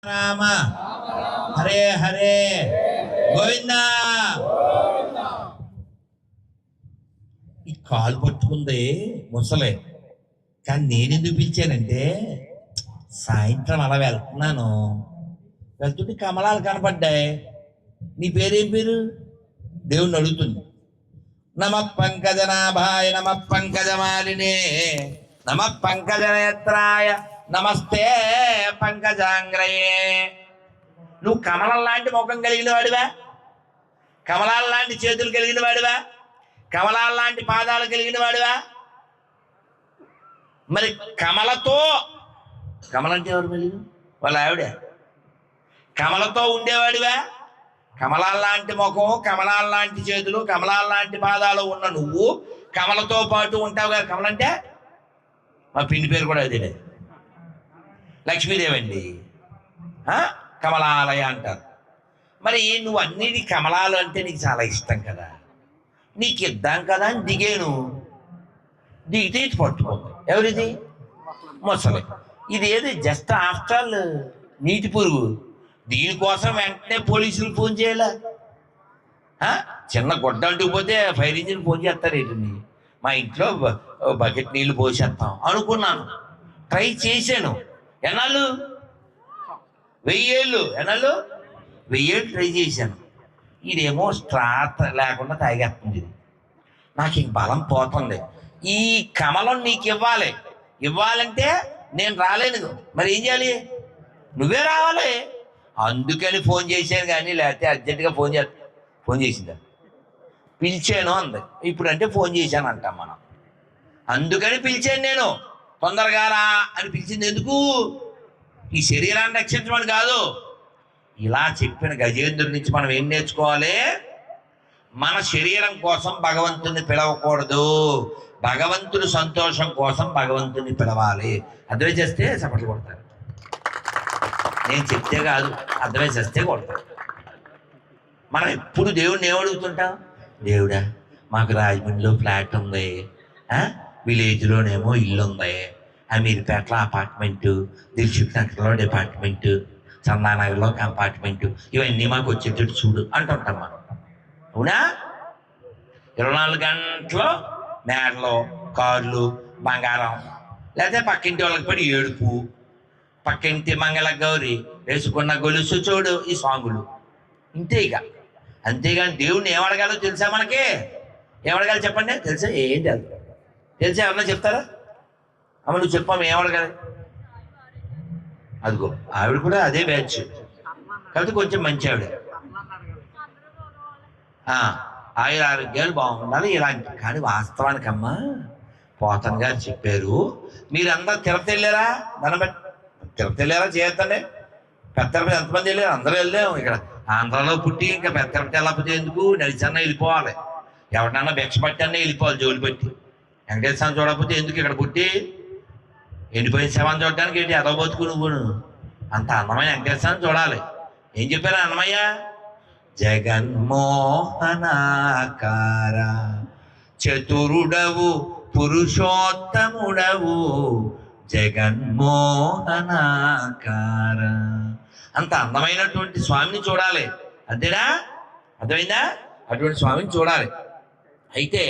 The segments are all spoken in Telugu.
రామ హరే హరే గోవింద. ఈ కాలు పట్టుకుంది ముసలే, కానీ నేనెందుకు పిలిచానంటే సాయంత్రం అలా వెళ్తున్నాను, వెళ్తుంటే కమలాలు కనపడ్డాయి. నీ పేరేం పేరు? దేవుణ్ణి అడుగుతుంది. నమ పంకజనాభాయ నమ పంకజమాలినే నమ పంకజనేత్రాయ నమస్తే పంకజాంగ్రయే. నువ్వు కమలం లాంటి ముఖం కలిగిన వాడివా? కమలాల లాంటి చేతులు కలిగిన వాడివా? కమలాల లాంటి పాదాలు కలిగిన వాడివా? మరి కమలతో, కమలంటే ఎవరు? మళ్ళీ వాళ్ళ ఆవిడ. కమలతో ఉండేవాడివా? కమలాల లాంటి ముఖం, కమలాల లాంటి చేతులు, కమలాల లాంటి పాదాలు ఉన్న నువ్వు కమలతో పాటు ఉంటావు కదా. కమలంటే మా పిండి పేరు కూడా అదే, లక్ష్మీదేవి అండి. కమలాలయ అంటారు. మరి నువ్వు అన్నిటి కమలాలు అంటే నీకు చాలా ఇష్టం కదా, నీకు ఇద్దాం కదా అని దిగాను. దిగితే ఇది పట్టుకుంది. ఎవరిది? మొసలి. ఇది ఏది జస్ట్ ఆఫ్టర్ నీటి పురుగు. దీనికోసం వెంటనే పోలీసులు ఫోన్ చేయాల? చిన్న గొడ్డ అంటుకుపోతే ఫైర్ ఇంజిన్ ఫోన్ చేస్తారు ఏంటండి? మా ఇంట్లో బకెట్ నీళ్ళు పోసేస్తాం అనుకున్నాను. ట్రై చేశాను. ఎన్నాళ్ళు? 1000 ఏళ్ళు. ఎన్నాళ్ళు? 1000 ఏళ్ళు ట్రై చేశాను. ఇదేమో స్ట్రాత్ లేకుండా తాగేస్తుంది. ఇది నాకు ఇంక బలం పోతుంది. ఈ కమలం నీకు ఇవ్వాలి. ఇవ్వాలంటే నేను రాలేను. మరి ఏం చేయాలి? నువ్వే రావాలి. అందుకని ఫోన్ చేశాను, కానీ లేకపోతే అర్జెంటుగా ఫోన్ చేసిందా? పిలిచాను అంది. ఇప్పుడు అంటే ఫోన్ చేశాను అంటాం మనం. అందుకని పిలిచాను నేను. తొందరగా రా అని పిలిచింది ఎందుకు? ఈ శరీరాన్ని రక్షించమని కాదు. ఇలా చెప్పిన గజేంద్రుడి నుంచి మనం ఏం నేర్చుకోవాలి? మన శరీరం కోసం భగవంతుని పిలవకూడదు. భగవంతుని సంతోషం కోసం భగవంతుని పిలవాలి. అర్థమై చేస్తే చప్పట్లు కొడతారు. నేను చెప్తే కాదు, అర్థమై చేస్తే కొడతారు. మనం ఎప్పుడు దేవుడిని ఏమడుగుతుంటాం? దేవుడా, మాకు రాజమండ్రిలో ఫ్లాట్ ఉంది, విలేజ్లోనేమో ఇల్లు ఉంది, అమీర్పేటలో అపార్ట్మెంటు, దిల్సుఖ్ నగర్లో డిపార్ట్మెంటు, చందానగర్లో కంపార్ట్మెంటు, ఇవన్నీ మాకు వచ్చేటట్టు చూడు అంటుంటాం మనం. అవునా? 24 గంటలు మేడలు, కార్లు, బంగారం, లేకపోతే పక్కింటి వాళ్ళకి పడి ఏడుపు, పక్కింటి మంగళ గౌరి వేసుకున్న గొలుసు చూడు, ఈ సాంగులు. ఇంతే ఇక. అంతేగాని దేవుణ్ణి ఏమడగాలో తెలుసా? మనకి ఏమడగాలి చెప్పండి? తెలుసా? ఏంటి అది తెలుసా? ఎవరన్నా చెప్తారా? అమ్మ నువ్వు చెప్పాము ఏమడగాలి? అదిగో ఆవిడ కూడా అదే బ్యాచ్, కాబట్టి కొంచెం మంచి ఆవిడ. ఆరోగ్యాలు బాగుండాలి ఇలాంటి. కానీ వాస్తవానికమ్మా పోతన్ గారు చెప్పారు, మీరందరూ తిరుపతి వెళ్ళారా? తిరుపతి వెళ్ళారా? చేయొద్దండి. పెద్ద తిరుపతి ఎంతమంది వెళ్ళారు? అందరూ వెళ్ళాము. ఇక్కడ ఆంధ్రాలో పుట్టి ఇంకా పెద్ద తిరుపతి వెళ్ళకపోతే ఎందుకు? నడిచన్నా వెళ్ళిపోవాలి. ఎవరినన్నా భిక్ష పట్టి అన్నా వెళ్ళిపోవాలి, జోలు పెట్టి. వెంకటేశ్వరం చూడకపోతే ఎందుకు? ఇక్కడ పుట్టి ఎండిపోయిన శవాన్ని చూడటానికి ఏంటి ఎదో బతుకు నువ్వు? అంత అన్నమయ్య వెంకటేశ్వరం చూడాలి. ఏం చెప్పారు అన్నమయ్య? జగన్మోహనాకార చతురుడవు పురుషోత్తముడవు జగన్మోహనాకార. అంత అందమైనటువంటి స్వామిని చూడాలి. అంతేనా? అర్థమైందా? అటువంటి స్వామిని చూడాలి. అయితే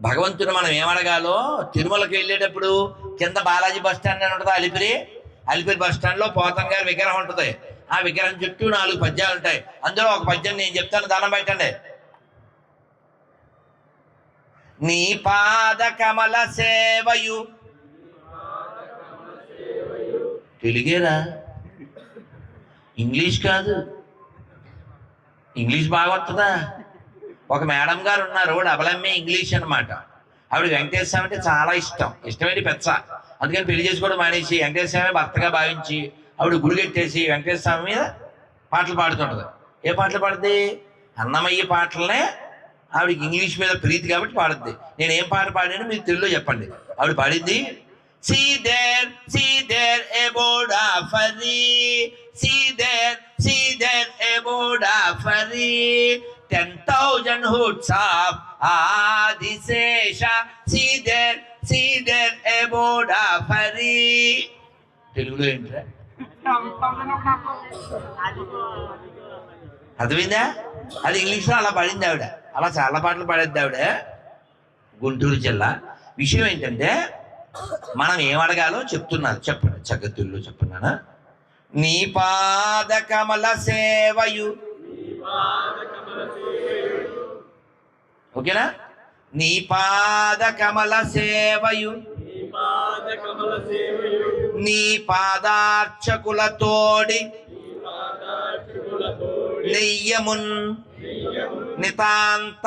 భగవంతుడు మనం ఏమడగాలో, తిరుమలకి వెళ్ళేటప్పుడు కింద బాలాజీ బస్ స్టాండ్ అని ఉంటుంది. అలిపిరి బస్ స్టాండ్లో పోతన్ గారి విగ్రహం ఉంటుంది. ఆ విగ్రహం చుట్టూ 4 పద్యాలు ఉంటాయి. అందులో ఒక పద్యం నేను చెప్తాను, దండం పెట్టండి. నీ పాద కమల సేవయు. తెలుగేరా, ఇంగ్లీష్ కాదు. ఇంగ్లీష్ బాగా వస్తుందా? ఒక మేడం గారు ఉన్నారు, డబల్ఎంఏ ఇంగ్లీష్ అనమాట. ఆవిడ వెంకటేశ్వర స్వామి అంటే చాలా ఇష్టమేంటి పెచ్చ. అందుకని పెళ్లి చేసుకోవడం మానేసి వెంకటేశ్వర స్వామి భర్తగా భావించి ఆవిడ గుడి కట్టేసి వెంకటేశ్వర స్వామి మీద పాటలు పాడుతుంటది. ఏ పాటలు పాడుద్ది? అన్నమయ్య పాటలనే. ఆవిడకి ఇంగ్లీష్ మీద ప్రీతి కాబట్టి పాడుద్ది. నేను ఏం పాట పాడాను మీరు తెలుగులో చెప్పండి. ఆవిడ పాడింది, See there a Buddha furry. See there a Buddha furry. 10,000 hoods of Adisesha. See there a Buddha furry. తెలుగులో ఏంట్రా? అర్థమైందా? అది ఇంగ్లీష్లో అలా పడింది ఆవిడ. అలా చాలా పాటలు పాడేది ఆవిడ. గుంటూరు జిల్లా. విషయం ఏంటంటే మనం ఏం అడగాలో చెప్తున్నాను. చెప్పండి చక్కతుల్లో చెప్తున్నానా? నీ పాద కమల సేవయు, ఓకేనా? నీ పాద కమల సేవయు నీ పాదార్చకులతోడి నెయ్యమున్ నితాంత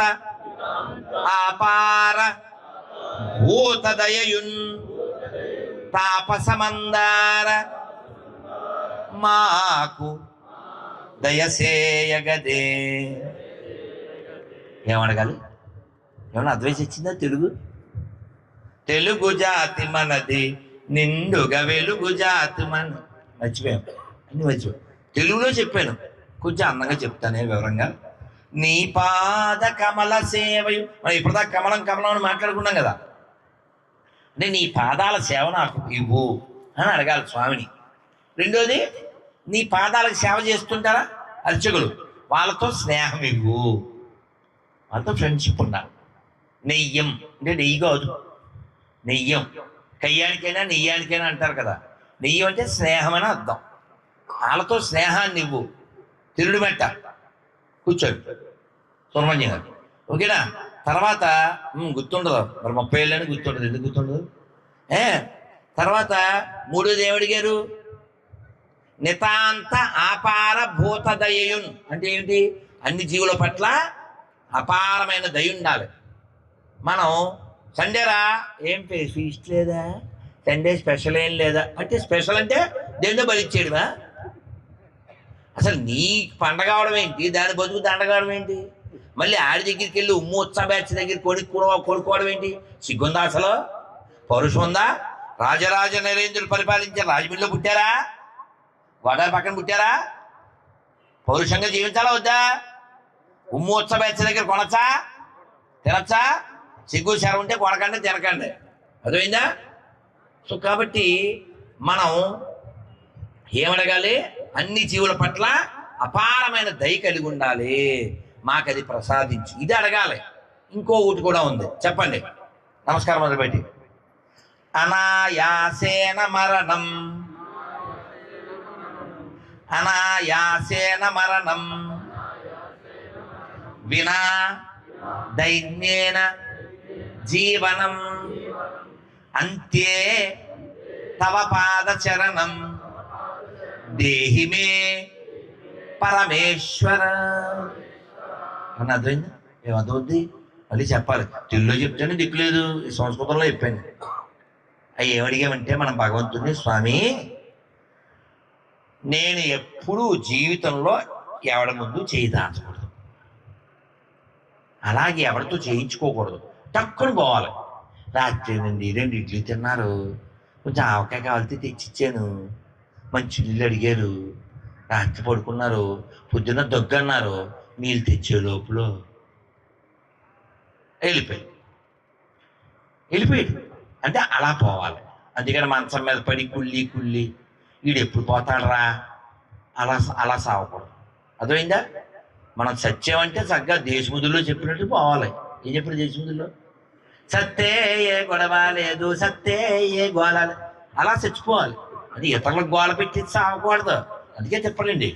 ఆపార భూతదయయున్ తాపసమందార మాకు దయసేయగదే. ఏమడగాలి? ఏమన్నా అద్వైస్ ఇచ్చిందా? తెలుగు జాతి మనది, నిండుగా వెలుగు జాతి మన. మర్చిపోయాం, అన్ని మర్చిపోయాం. తెలుగులో చెప్పాను, కొంచెం అందంగా చెప్తానే వివరంగా. నీ పాద కమల సేవయు. మనం ఇప్పటిదాకా కమలం కమలం అని మాట్లాడుకున్నాం కదా. అంటే నీ పాదాల సేవ నాకు ఇవ్వు అని అడగాలి స్వామిని. రెండోది, నీ పాదాలకు సేవ చేస్తుంటారా అర్చకులు, వాళ్ళతో స్నేహం ఇవ్వు, వాళ్ళతో ఫ్రెండ్షిప్ ఉండాలి. నెయ్యం అంటే నెయ్యి కాదు, నెయ్యం. కయ్యానికైనా నెయ్యానికైనా అంటారు కదా. నెయ్యం అంటే స్నేహం అని అర్థం. వాళ్ళతో స్నేహాన్ని ఇవ్వు. తిరుడు మెట్ట కూర్చోడు సుబ్రహ్మణ్యం గారు, ఓకేనా? తర్వాత గుర్తుండదు మరి, 30 ఏళ్ళని గుర్తుండదు. ఎందుకు గుర్తుండదు? తర్వాత మూడోది ఏమడిగారు? నితాంత ఆపార భూత దయయున్ అంటే ఏమిటి? అన్ని జీవుల పట్ల అపారమైన దయ ఉండాలి. మనం సండేరా ఏం ఫీస్ట్ లేదా, సండే స్పెషల్ ఏం లేదా అంటే, స్పెషల్ అంటే దేంట్లో బలిచ్చేయడమా? అసలు నీ పండగ అవడం ఏంటి, దాని బతుకు దండగవడం ఏంటి? మళ్ళీ ఆడి దగ్గరికి వెళ్ళి ఉమ్ము ఉత్సవ బ్యాచ్ దగ్గర కొనుక్కోవడం ఏంటి? సిగ్గుందా అసలు? పౌరుషం ఉందా? రాజరాజ నరేంద్రులు పరిపాలించే రాజమండ్రిలో పుట్టారా? గోదావరి పక్కన పుట్టారా? పౌరుషంగా జీవించాలా వద్దా? ఉమ్ము ఉత్సవ బ్యాచ్ దగ్గర కొనచ్చా, తినచ్చా? సిగ్గు శరం ఉంటే కొనకండి, తినకండి. అర్థమైందా? సో కాబట్టి మనం ఏమడగాలి? అన్ని జీవుల పట్ల అపారమైన దయ కలిగి ఉండాలి, మాకు అది ప్రసాదించు, ఇది అడగాలి. ఇంకొకటి కూడా ఉంది, చెప్పండి. నమస్కారం మొదలుపెట్టి. అనాయాసేన మరణం, అనాయాసేన మరణం వినా దైన్యేన జీవనం అంతే తవ పాదచరణం దేహి మే పరమేశ్వర అని. అర్థమైందా? ఏమర్థమవుద్ది? మళ్ళీ చెప్పాలి. తెలుగులో చెప్తేనే దిక్కులేదు, ఈ సంస్కృతంలో చెప్పాను. అవి ఏమడిగామంటే మనం భగవంతుడిని, స్వామి నేను ఎప్పుడూ జీవితంలో ఎవరి ముందు చేయి దాచకూడదు, అలాగే ఎవరితో చేయించుకోకూడదు, టక్కుని పోవాలి. రాత్రి నుండి 2 ఇడ్లీ తిన్నారు, కొంచెం ఆవకాయ కావాలితే తెచ్చిచ్చాను, మంచి నీళ్ళు అడిగారు, రాత్రి పడుకున్నారు, పొద్దున్న దగ్గన్నారు, నీళ్ళు తెచ్చే లోపల వెళ్ళిపోయాడు. అంటే అలా పోవాలి. అందుకని మంచం మీద పడి కుళ్ళి వీడు ఎప్పుడు పోతాడరా అలా సాగకూడదు. అర్థమైందా? మనం సత్యం అంటే చక్కగా దేశముద్దుల్లో చెప్పినట్టు పోవాలి. ఏం చెప్పారు దేశముద్దుల్లో? సత్తే ఏ గొడవ లేదు, సత్తే ఏ గోళ, అలా చచ్చిపోవాలి. అది ఇతరులకు గోళ పెట్టి సాగకూడదు. అందుకే చెప్పాలండి.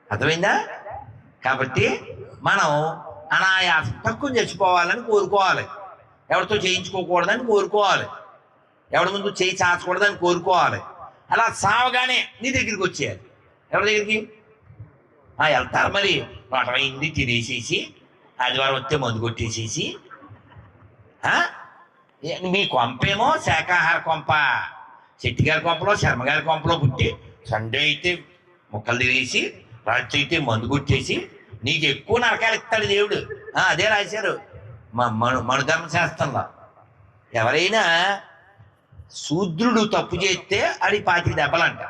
అర్థమైందా? కాబట్టి మనం అనాయాసం తక్కువ చచ్చిపోవాలని కోరుకోవాలి, ఎవరితో చేయించుకోకూడదని కోరుకోవాలి, ఎవరి ముందు చేయి చాచకూడదని కోరుకోవాలి. అలా సావగానే నీ దగ్గరికి వచ్చేయాలి. ఎవరి దగ్గరికి వెళ్తారు మరి? నోటమైంది తినేసేసి, ఆదివారం వస్తే మందు కొట్టేసేసి, మీ కొంపేమో శాకాహార కొంప, శెట్టిగారి కొంపలో శర్మగారి కొంపలో పుట్టి, సండే అయితే ముక్కలు తినేసి, రాత్రి అయితే మందు కొట్టేసి, నీకు ఎక్కువ నరకాలు ఇస్తాడు దేవుడు. అదే రాశారు మా మనుధర్మ శాస్త్రంలో. ఎవరైనా శూద్రుడు తప్పు చేస్తే అది 25 దెబ్బలంట,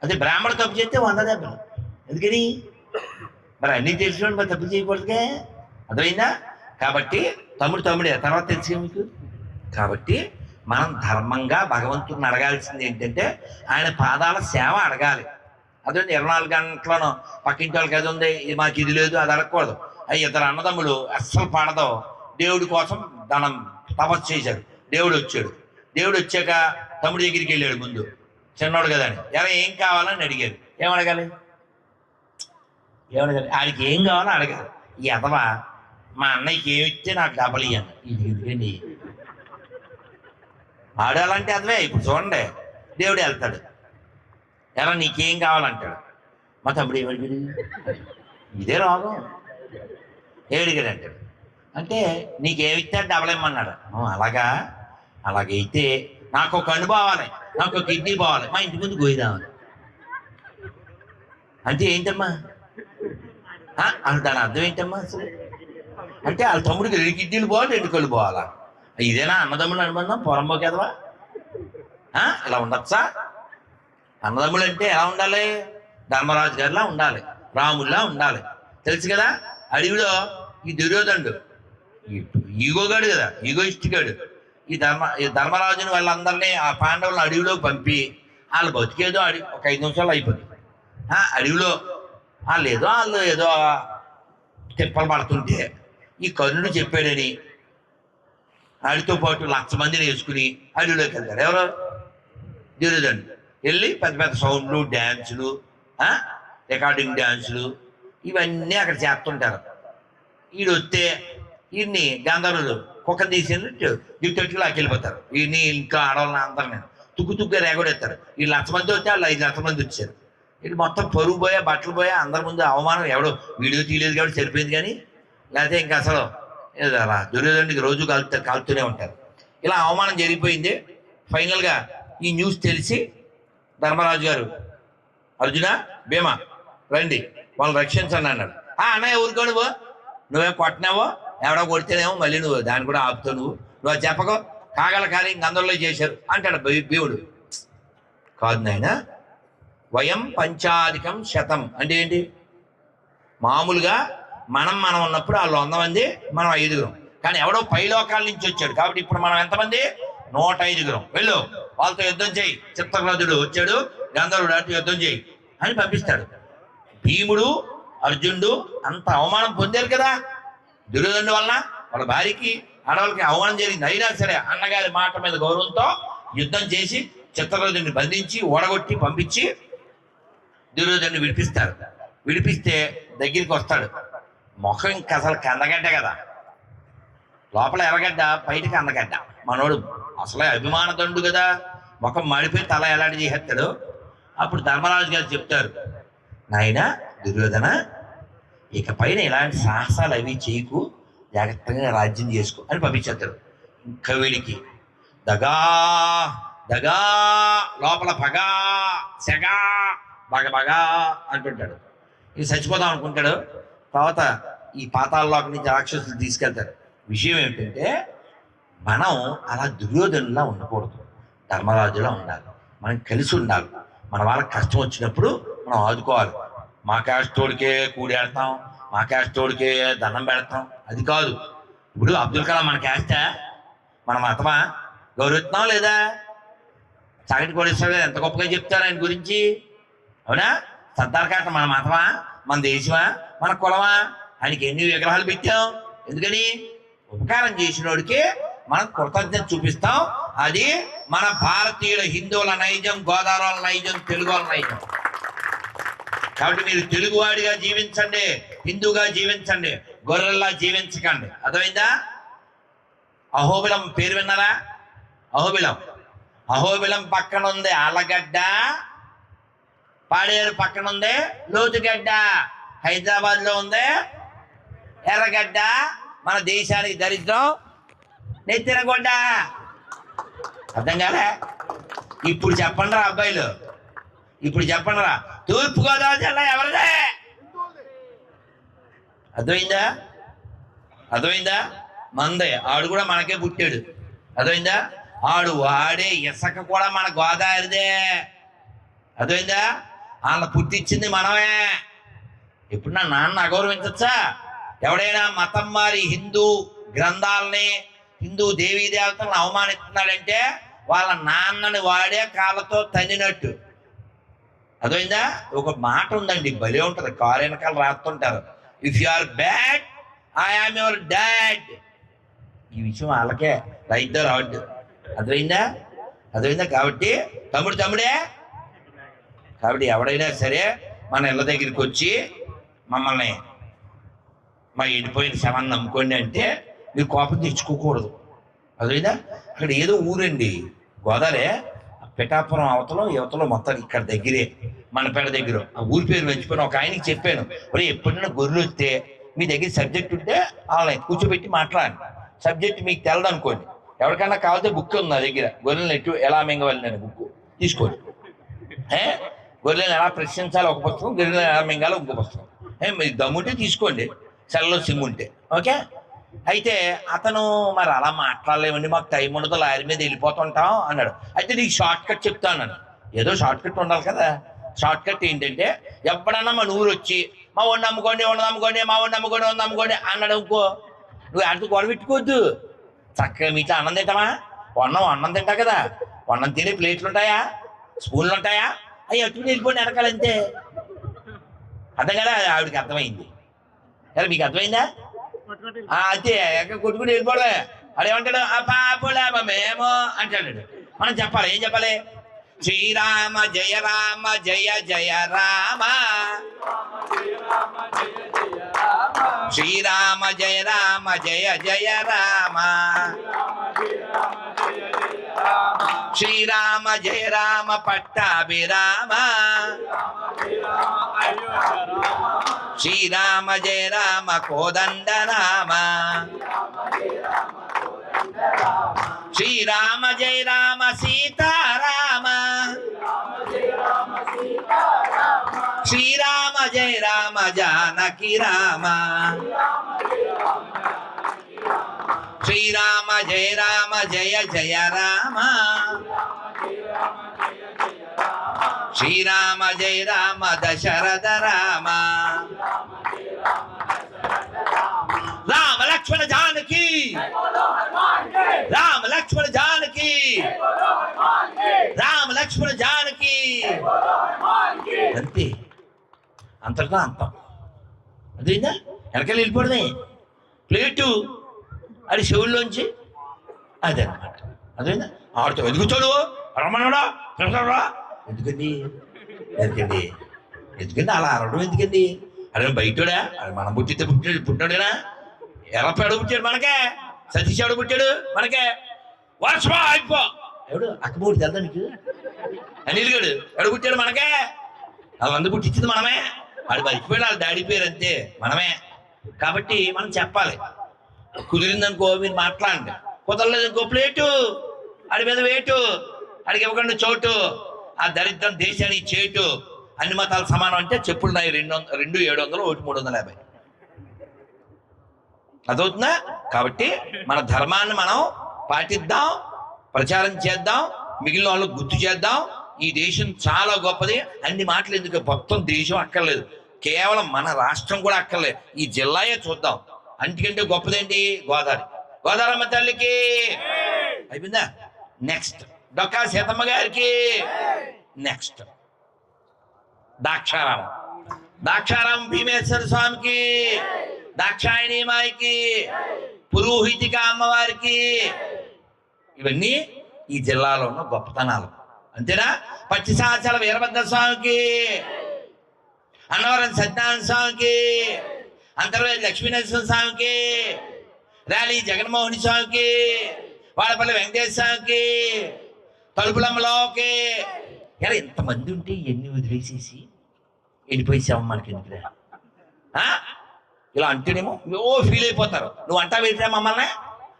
అదే బ్రాహ్మణుడు తప్పు చేస్తే 100 దెబ్బలు. ఎందుకని? మరి అన్నీ తెలిసిన మరి తప్పు చేయకూడదుగా. అర్థమైందా? కాబట్టి తమ్ముడే తర్వాత తెలుసుగా మీకు. కాబట్టి మనం ధర్మంగా భగవంతుడిని అడగాల్సింది ఏంటంటే ఆయన పాదాల సేవ అడగాలి. అదే 24 గంటలను పక్కింటి వాళ్ళకి అది ఉంది, ఇది మాకు ఇది లేదు, అది అడగకూడదు. అవి ఇద్దరు అన్నదమ్ములు అస్సలు పడదో దేవుడి కోసం ధనం తపస్సు చేశాడు. దేవుడు వచ్చాడు. దేవుడు వచ్చాక తమ్ముడి దగ్గరికి వెళ్ళాడు. ముందు చిన్నోడు కదా అని, ఎలా ఏం కావాలని అడిగాడు. ఏమడగాలి? ఆడికి ఏం కావాలో అడగాలి. ఈ అథవా మా అన్నయ్యకి ఏమిస్తే నాకు డబ్బులు ఇయ్యాను. ఇది ఎందుకండి ఆడాలంటే అదవే. ఇప్పుడు చూడండి, దేవుడు వెళ్తాడు, ఎలా నీకేం కావాలంటాడు. మా తమ్ముడు ఏమడిగాడు? ఇదే రోగం. ఏడిగాడు అంటాడు. అంటే నీకేమిస్తే డబ్బులు ఇమ్మన్నాడు. అలాగైతే నాకు ఒక కన్ను పోవాలి, నాకు ఒక కిడ్నీ పోవాలి, మా ఇంటి ముందు గోయి రావాలి అంటే ఏంటమ్మా? దాని అర్థం ఏంటమ్మా అసలు? అంటే వాళ్ళ తమ్ముడికి 2 కిడ్నీలు పోవాలి, 2 కళ్ళు పోవాలా? ఇదేనా అన్నదమ్ములు అనుబంధం? పొరంబోకి ఎదవా? ఇలా ఉండొచ్చా? అన్నదమ్ములు అంటే ఎలా ఉండాలి? ధర్మరాజు గారిలా ఉండాలి, రాముల్లా ఉండాలి. తెలుసు కదా, అడవిలో ఈ దుర్యోధనుడు ఈగోగాడు కదా, ఈగోయిస్టిగాడు. ఈ ధర్మరాజుని వాళ్ళందరినీ ఆ పాండవులను అడవిలోకి పంపి వాళ్ళు బతికేదో ఒక 5 నిమిషాలు అయిపోయింది. అడవిలో వాళ్ళు ఏదో తిప్పలు పడుతుంటే ఈ కర్ణుడు చెప్పాడని ఆడితో పాటు 1,00,000 మందిని వేసుకుని అడవిలోకి వెళ్తారు. ఎవరు? దుర్యోధనుడు. వెళ్ళి పెద్ద పెద్ద సౌండ్లు, డ్యాన్సులు, రికార్డింగ్ డ్యాన్సులు ఇవన్నీ అక్కడ చేస్తుంటారు. వీడు వస్తే వీడిని గంధర్వులు కుక్కను తీసేటట్టు దిట్టట్టుకు లాకెళ్ళిపోతారు. వీడిని ఇంట్లో ఆడవాళ్ళని అందరిని తుక్కుగా రేగొడేస్తారు. ఈ 1,00,000 మంది వస్తే వాళ్ళు 5,00,000 మంది వచ్చారు. ఇది మొత్తం పరుగు పోయా, బట్టలు పోయా, అందరి ముందు అవమానం. ఎవడో వీడియో తీయలేదు కాబట్టి సరిపోయింది. కానీ లేకపోతే ఇంకా అసలు అలా దుర్యోధనుడికి రోజు కాలుతూనే ఉంటారు. ఇలా అవమానం జరిగిపోయింది. ఫైనల్గా ఈ న్యూస్ తెలిసి ధర్మరాజు గారు, అర్జున, భీమా రండి, వాళ్ళు రక్షించండి అన్నాడు. అన్నయ్య ఊరుకో, నువ్వేం కొట్టినావో, ఎవడో కొడితేనేమో మళ్ళీ నువ్వు దాన్ని కూడా ఆపుతావు, నువ్వు అది చెప్పకో, కాగల కార్యం గంధంలో చేశారు అంటాడు భీముడు. కాదు నాయన, వయం పంచాధికం శతం అంటే ఏంటి? మామూలుగా మనం ఉన్నప్పుడు వాళ్ళు 100 మంది, మనం 5గురం. కానీ ఎవడో పైలోకాల నుంచి వచ్చాడు కాబట్టి ఇప్పుడు మనం ఎంతమంది? 105గురం. వెళ్ళు, వాళ్ళతో యుద్ధం చేయి. చిత్రరథుడు వచ్చాడు, గంధర్వుడు అటు యుద్ధం చేయి అని పంపిస్తాడు. భీముడు, అర్జునుడు అంత అవమానం పొందారు కదా దుర్యోధనుడి వలన. వాళ్ళ భార్యకి, ఆడవాళ్ళకి అవమానం జరిగింది. అయినా సరే అన్నగారి మాట మీద గౌరవంతో యుద్ధం చేసి చిత్రరథుడిని బంధించి ఓడగొట్టి పంపించి దుర్యోధనుడిని విడిపిస్తారు. విడిపిస్తే దగ్గరికి వస్తాడు. ముఖం ఇంకా అసలు కందగడ్డ కదా, లోపల ఎర్రగడ్డ, బయటకి అందగడ్డ. మనోడు అసలే అభిమాన దండు కదా, ముఖం మాడిపోయి తల ఎలాంటి చేసేస్తాడు. అప్పుడు ధర్మరాజు గారు చెప్తారు, నాయన దుర్యోధన, ఇక పైన ఇలాంటి సాహసాలు అవి చేయకు, జాగ్రత్తగా రాజ్యం చేసుకో అని పంపించేస్తాడు. ఇంకా వీడికి దగా దగా, లోపల పగా సెగా బగబగా అంటుంటాడు. ఇది చచ్చిపోదాం అనుకుంటాడు. తర్వాత ఈ పాతాళలోకి నుంచి రాక్షసులు తీసుకెళ్తారు. విషయం ఏమిటంటే మనం అలా దుర్యోధనులా ఉండకూడదు, ధర్మరాజులా ఉండాలి. మనం కలిసి ఉండాలి. మన వాళ్ళకి కష్టం వచ్చినప్పుడు మనం ఆదుకోవాలి. మా క్యాస్టోడికే కూడేస్తాం, మా క్యాస్టోడికే దండం పెడతాం, అది కాదు. ఇప్పుడు అబ్దుల్ కలాం మన క్యాస్టా? మన మతమా? గౌరవిస్తున్నాం లేదా? సగటి కోడేశ్వర ఎంత గొప్పగా చెప్తారు ఆయన గురించి, అవునా? సర్దార్ కాట మన మతమా, మన దేశమా, మన కులమా? ఆయనకి ఎన్ని విగ్రహాలు పెట్టాం? ఎందుకని? ఉపకారం చేసినోడికి మనం కృతజ్ఞత చూపిస్తాం. అది మన భారతీయుల, హిందువుల నైజం, గోదావరి నైజం, తెలుగు వాళ్ళ నైజం. కాబట్టి మీరు తెలుగువాడిగా జీవించండి, హిందూగా జీవించండి, గొర్రెల్లా జీవించకండి. అర్థమైందా? అహోబిలం పేరు విన్నారా? అహోబిలం పక్కన ఉంది ఆలగడ్డ, పాడేరు పక్కన ఉంది లోతుగడ్డ, హైదరాబాద్ లో ఉంది ఎర్రగడ్డ. మన దేశానికి దరిద్రం నెత్తినగొడ్డ. అర్థం కాలే? ఇప్పుడు చెప్పండి రా అబ్బాయిలు, ఇప్పుడు చెప్పండి రా, తూర్పుగోదావరి జిల్లా ఎవరిదే? అర్థమైందా? మందే. ఆడు కూడా మనకే పుట్టాడు. అర్థమైందా? వాడే ఇసక కూడా మన గోదావరిదే. అర్థమైందా? వాళ్ళ పుట్టించింది మనమే. ఇప్పుడు నా నాన్న అగౌరవించచ్చా? ఎవడైనా మతం మారి హిందూ గ్రంథాలని, హిందూ దేవీ దేవతలను అవమానిస్తున్నాడంటే వాళ్ళ నాన్నని వాడే కాళ్ళతో తన్నినట్టు. అదైందా? ఒక మాట ఉందండి, భలే ఉంటుంది, కారు వెనకాల రాస్తుంటారు, if you are bad I am your dad. ఈ విషయం వాళ్ళకే రైట్ ద రాడ్. అదైందా? కాబట్టి తమ్ముడే కాబట్టి ఎవడైనా సరే మన ఇళ్ళ దగ్గరికి వచ్చి మమ్మల్ని మా ఎండిపోయిన శవాన్ని నమ్ముకోండి అంటే మీరు కోపం తెచ్చుకోకూడదు. అదైందా? అక్కడ ఏదో ఊరండి, గోదావరి పిఠాపురం అవతలో యువతలో మొత్తం ఇక్కడ దగ్గరే, మనపేట దగ్గర. ఆ ఊరి పేరు మర్చిపోయిన ఒక ఆయనకి చెప్పాను, మరి ఎప్పుడైనా గొర్రెలు వస్తే మీ దగ్గర సబ్జెక్ట్ ఉంటే వాళ్ళని కూర్చోబెట్టి మాట్లాడండి. సబ్జెక్ట్ మీకు తెలదు అనుకోండి, ఎవరికైనా కావాలంటే బుక్ ఉంది నా దగ్గర, గొర్రెలను ఎటు ఎలా మింగవాలి నేను బుక్ తీసుకోండి. గొర్రెలను ఎలా ప్రశ్నించాలి ఒక పుస్తకం, గొర్రెలను ఎలా మింగాలి ఇంకో పుస్తకం. మీరు దమ్ముంటే తీసుకోండి, సెల్లో సిమ్ ఉంటే. ఓకే. అయితే అతను మరి అలా మాట్లాడలేమండి, మాకు టైం ఉండదు, లారీ మీద వెళ్ళిపోతుంటాం అన్నాడు. అయితే నీకు షార్ట్ కట్ చెప్తాను అన్నాడు. ఏదో షార్ట్ కట్ ఉండాలి కదా. షార్ట్ కట్ ఏంటంటే, ఎప్పుడన్నా మన ఊరు వచ్చి మా వాడిని నమ్ముకోండి మా వాడిని నమ్ముకోండి అన్నాడు అనుకో, నువ్వు అంటూ గొడవ పెట్టుకోవద్దు. చక్కగా మీతో అన్నం తింటామా? అన్నం తింటా కదా, అన్నం తినే ప్లేట్లు ఉంటాయా, స్పూన్లు ఉంటాయా, అవి అట్టుకుని వెళ్ళిపోండి వెనకాలంతే. అర్థం కదా? ఆవిడకి అర్థమైంది కదా, మీకు అర్థమైందా? అంతే, ఎక్కడ కొట్టుకుని వెళ్ళిపోవడమే. అదేమంటాడు, ఆ పాపులేమో అంటాడు. మనం చెప్పాలి, ఏం చెప్పాలి? శ్రీరామ జయ రామ జయ జయ రామ, శ్రీరామ జయ రామ జయ జయ రామ, శ్రీరామ జయ రామ పట్టాభిరామ, శ్రీరామ జయ రామ కోదండ రామ, శ్రీరామ జయ రామ సీతారామ, శ్రీరామ జయ రామ జానకి రామ, శ్రీరామ జయ రామ జయ జయ రామ, శ్రీరామ జయ రామ దశరథ రామ, రామ లక్ష్మణ జానకి, రామ లక్ష్మణ జానకి, రామ లక్ష్మణ జానకి. అంతే, అంతటా అంతం. అదేందా? వెనకాల వెళ్ళిపోవడమే. ప్లేటు అది చెవుల్లోంచి అదే అనమాట. అదేందా? ఆడుతూ ఎదుగుతాడు రమ్మన్నాడా ఎందుకండి అలా అరవడం ఎందుకండి? అదే బయటోడా, అది మనం పుట్టితే పుట్టినాడునా, ఎలా పేడ పుట్టాడు మనకే, సతీష్ ఎవడు పుట్టాడు మనకే, వర్షమా అయిపో ఎవడు అక్కబోడు తెలుదా నీకు? అనిల్ గడు ఎవడు పుట్టాడు మనకే, వాళ్ళందరూ పుట్టించింది మనమే. వాడు మర్చిపోయాడు వాళ్ళ డాడీ పేరు, అంతే మనమే. కాబట్టి మనం చెప్పాలి. కుదిరిందనుకో మీరు మాట్లాడండి, కుదరలేదు అనుకో ప్లేటు ఆడి మీద వేటు, ఆడికి ఇవ్వకుండా చోటు, ఆ దరిద్రం దేశానికి చేటు. అన్ని మతాలు సమానం అంటే చెప్పులు నాయి 2 700 1 350. అదవుతుందా? కాబట్టి మన ధర్మాన్ని మనం పాటిద్దాం, ప్రచారం చేద్దాం, మిగిలిన వాళ్ళకు గుర్తు చేద్దాం. ఈ దేశం చాలా గొప్పది. అన్ని మాటలు ఎందుకు, మొత్తం దేశం అక్కర్లేదు, కేవలం మన రాష్ట్రం కూడా అక్కర్లేదు, ఈ జిల్లాయే చూద్దాం. అంటికంటే గొప్పదేంటి? గోదావరమ్మ తల్లికి. అయిపోయిందా? నెక్స్ట్ డొక్కా సీతమ్మ గారికి. నెక్స్ట్ దాక్షారామం భీమేశ్వర స్వామికి, దాక్షాయణి మాయకి, పురోహితిక అమ్మవారికి. ఇవన్నీ ఈ జిల్లాలో ఉన్న గొప్పతనాలు, అంతేనా? పచ్చిసాచల వీరభద్ర స్వామికి, అన్నవరం సత్యనారాయణ స్వామికి, అంతర్వేది లక్ష్మీనరసింహ స్వామికి, ర్యాలీ జగన్మోహన్ స్వామికి, వాడపల్లి వెంకటేశ్వర స్వామికి, తలుపులమ్మలోకి. ఎలా ఎంతమంది ఉంటే ఎన్ని వదిలేసేసి వెళ్ళిపోయేసాము మనకి ఎందుకురా? ఇలా అంటేనేమో ఫీల్ అయిపోతారు. నువ్వు అంటా పెట్టా మమ్మల్ని,